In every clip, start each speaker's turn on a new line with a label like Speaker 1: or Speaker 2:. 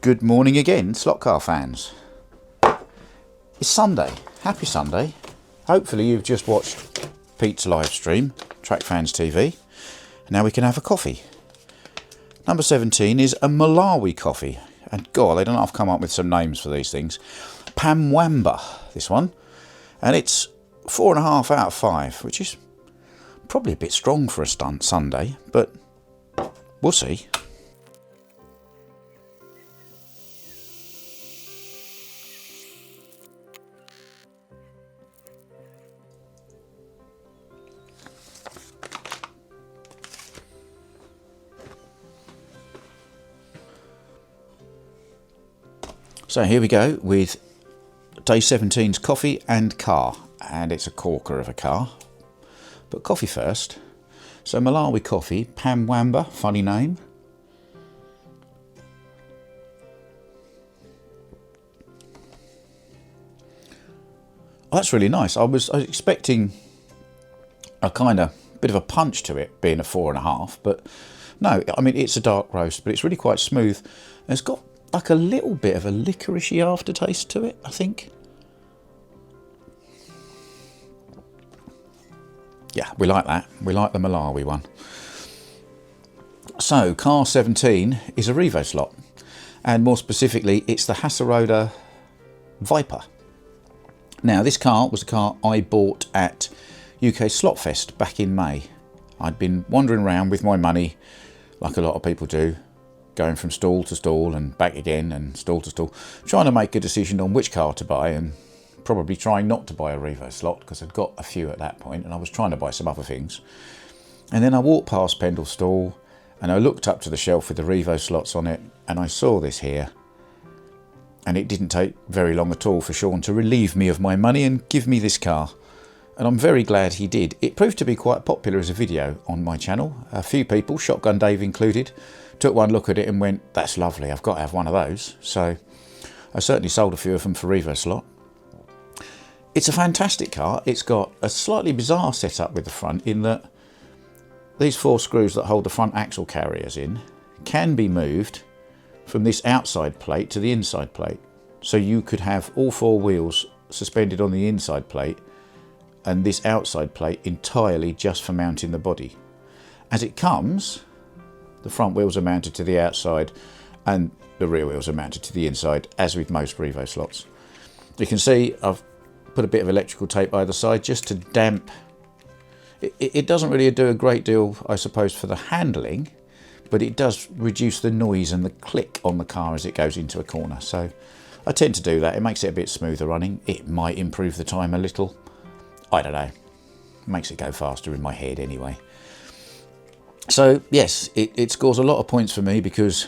Speaker 1: Good morning again, slot car fans. It's Sunday. Happy Sunday. Hopefully you've just watched Pete's live stream, Track Fans TV. Now we can have a coffee. Number 17 is a Malawi coffee. And God, they don't know I've come up with some names for these things. Pamwamba, this one. And it's 4.5 out of 5, which is probably a bit strong for a Sunday, but we'll see. So here we go with day 17's coffee and car, and it's a corker of a car, but coffee first. So Malawi coffee, Pamwamba, funny name. Oh, that's really nice. I was expecting a kind of bit of a punch to it, being a 4.5, but no, I mean it's a dark roast, but it's really quite smooth. And it's got like a little bit of a licoricey aftertaste to it, I think. Yeah, we like that. We like the Malawi one. So, car 17 is a Revoslot, and more specifically, it's the Revoslot Viper. Now, this car was a car I bought at UK Slotfest back in May. I'd been wandering around with my money, like a lot of people do, going from stall to stall and back again and stall to stall, trying to make a decision on which car to buy, and probably trying not to buy a Revoslot because I'd got a few at that point and I was trying to buy some other things. And then I walked past Pendle Stall and I looked up to the shelf with the Revoslots on it and I saw this here, and it didn't take very long at all for Sean to relieve me of my money and give me this car. And I'm very glad he did. It proved to be quite popular as a video on my channel. A few people, Shotgun Dave included, took one look at it and went, that's lovely, I've got to have one of those. So I certainly sold a few of them for Revoslot. It's a fantastic car. It's got a slightly bizarre setup with the front in that these 4 screws that hold the front axle carriers in can be moved from this outside plate to the inside plate. So you could have all 4 wheels suspended on the inside plate and this outside plate entirely just for mounting the body. As it comes, the front wheels are mounted to the outside and the rear wheels are mounted to the inside, as with most Revoslots. You can see I've put a bit of electrical tape either side just to damp. It doesn't really do a great deal, I suppose, for the handling, but it does reduce the noise and the click on the car as it goes into a corner. So I tend to do that. It makes it a bit smoother running. It might improve the time a little. I don't know. It makes it go faster in my head anyway. So yes, it scores a lot of points for me because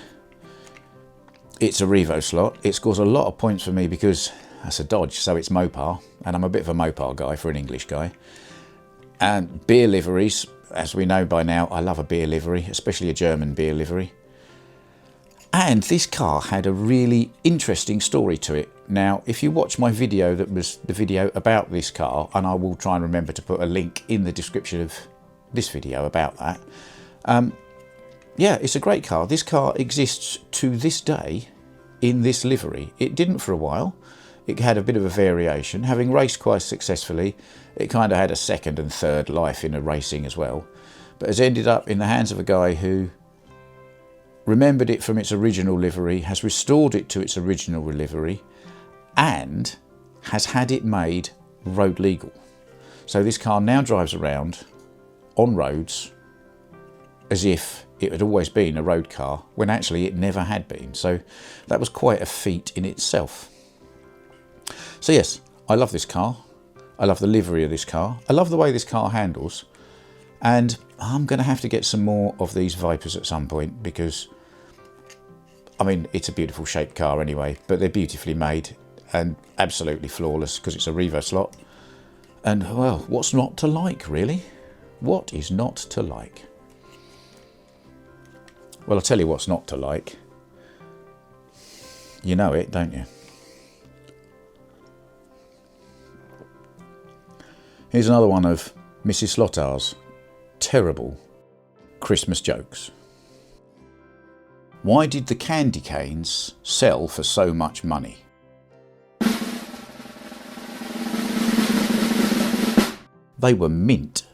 Speaker 1: it's a Revoslot. It scores a lot of points for me because that's a Dodge, so it's Mopar, and I'm a bit of a Mopar guy for an English guy. And beer liveries, as we know by now, I love a beer livery, especially a German beer livery. And this car had a really interesting story to it. Now, if you watch my video that was the video about this car, and I will try and remember to put a link in the description of this video about that. Yeah, it's a great car. This car exists to this day in this livery. It didn't for a while. It had a bit of a variation. Having raced quite successfully, it kind of had a second and third life in a racing as well. But has ended up in the hands of a guy who remembered it from its original livery, has restored it to its original livery, and has had it made road legal. So this car now drives around on roads as if it had always been a road car, when actually it never had been. So that was quite a feat in itself. So yes, I love this car. I love the livery of this car. I love the way this car handles. And I'm going to have to get some more of these Vipers at some point because, I mean, it's a beautiful shaped car anyway, but they're beautifully made and absolutely flawless because it's a Revoslot. And, well, what's not to like, really? What is not to like? Well, I'll tell you what's not to like. You know it, don't you? Here's another one of Mrs. Slottar's terrible Christmas jokes. Why did the candy canes sell for so much money? They were mint.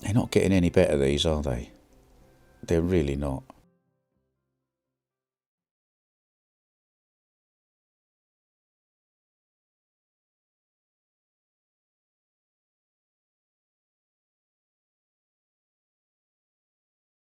Speaker 1: They're not getting any better, these, are they? They're really not.